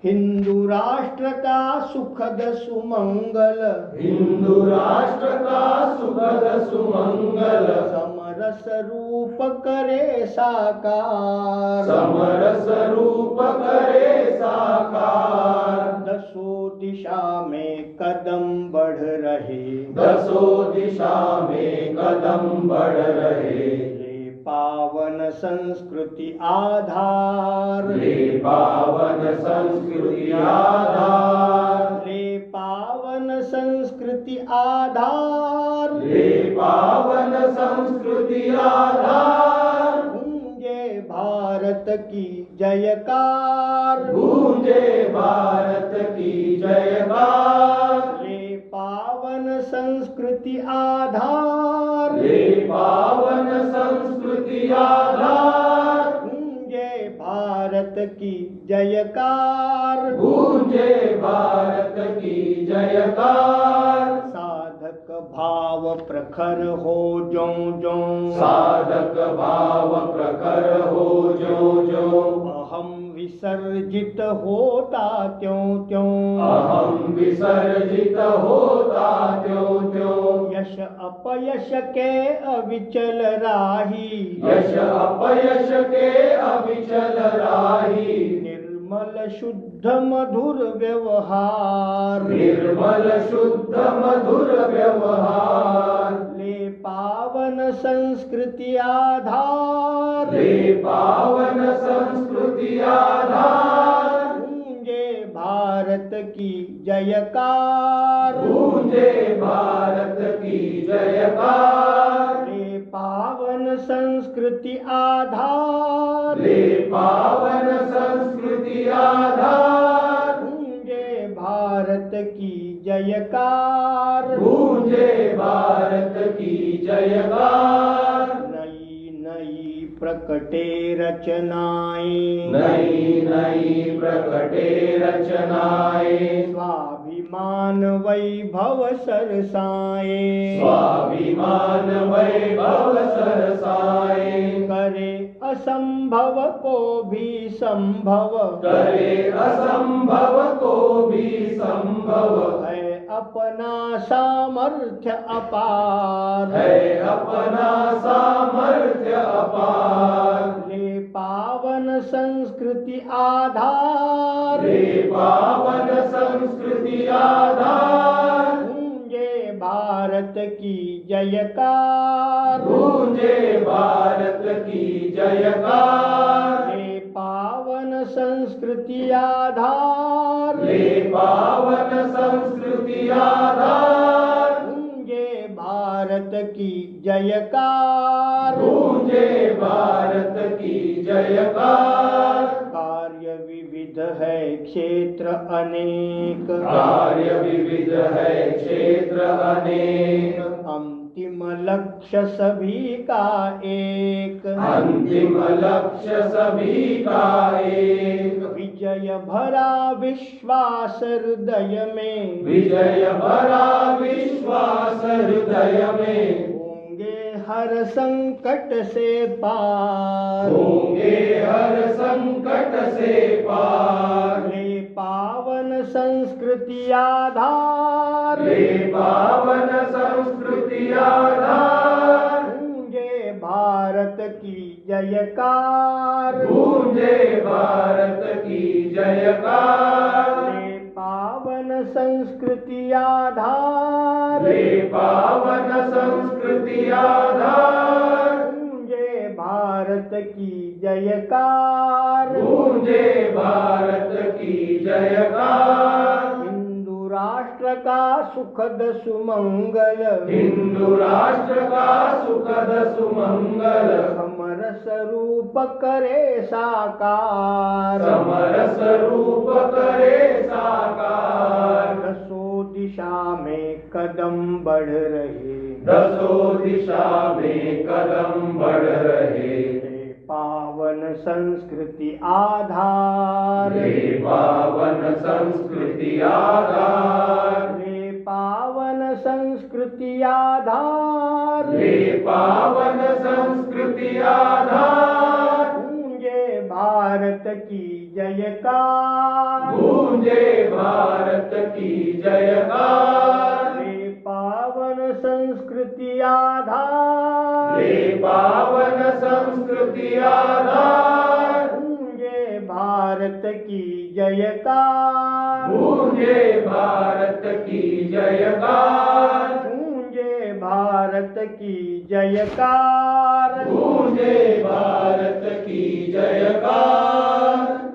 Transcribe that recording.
हिंदू राष्ट्र का सुखद सुमंगल, हिंदू राष्ट्र का सुखद सुमंगल, समरस रूप करे साकार, समरस रूप करे साकार। दसों दिशा में कदम बढ़ रहे, दसों दिशा में कदम बढ़ रहे। ले पावन संस्कृति आधार, ले पावन संस्कृति आधार, ले पावन संस्कृति आधार, ले पावन संस्कृति आधार। गूंजे भारत की जयकार, गूंजे भारत की जयकार। ले पावन संस्कृति आधार, ले पावन संस्कृति आधार। गूंजे भारत की जयकार, गूंजे भारत की जयकार। साधक भाव प्रखर हो ज्यों ज्यों, साधक भाव प्रखर हो ज्यों ज्यों, अहम विसर्जित होता त्यों त्यों, अहम विसर्जित होता त्यों त्यों। यश अपयश के अविचल राही, यश अपयश के अविचल राही, निर्मल शुद्ध मधुर व्यवहार, निर्मल शुद्ध मधुर व्यवहार। ले पावन संस्कृति आधार, ले पावन संस्कृति आधार। गूंजे भारत की जयकार, गूंजे भारत की जयकार। ले पावन संस्कृति आधार, ले पावन संस्कृति आधार। गूंजे भारत की जयकार, गूंजे भारत की जयकार। नई नई प्रकटे रचनाएं, नई नई प्रकटे रचनाएं, स्वाभिमान वैभव सरसाए, स्वाभिमान वैभव सरसाए। करे असंभव को भी संभव, करे असंभव को भी संभव, है अपना सामर्थ्य अपार, है अपना सामर्थ्य अपार। ले पावन संस्कृति आधार, ले पावन संस्कृति आधार। गूंजे भारत की जयकार, गूंजे भारत की जयकार। ले पावन संस्कृति आधार, ले पावन संस्कृति आधार। गूंजे भारत की जयकार, गूंजे भारत की जयकार। कार्य विविध है क्षेत्र अनेक, कार्य विविध है क्षेत्र अनेक, अंतिम लक्ष्य सभी का एक, अंतिम लक्ष्य सभी का एक। विजय भरा विश्वास हृदय में, विजय भरा विश्वास हृदय में, होंगे हर संकट से पार, होंगे हर संकट से पार। ले पावन संस्कृति आधार, ले पावन संस्कृति आधार। गूंजे भारत की जयकार, गूंजे भारत की जयकार। ले पावन संस्कृति आधार, ले पावन संस्कृति आधार। गूंजे भारत की जयकार, गूंजे भारत की जयकार। हिंदू राष्ट्र का सुखद सुमंगल, हिंदू राष्ट्र का सुखद सुमंगल, समरस रूप करे साकार, समरस रूप करे साकार। दसों दिशा में कदम बढ़ रहे, दसों दिशा में कदम बढ़ रहे। ले पावन संस्कृति आधार, ले पावन संस्कृति आधार। ले पावन संस्कृति आधार, ले पावन संस्कृति आधार। गूंजे भारत की जयकार, गूंजे भारत की जयकार। ले पावन संस्कृति आधार, ले पावन संस्कृति आधार। गूंजे भारत की जयकार, गूंजे भारत की जयकार। गूंजे भारत की जयकार, गूंजे भारत की जयकार।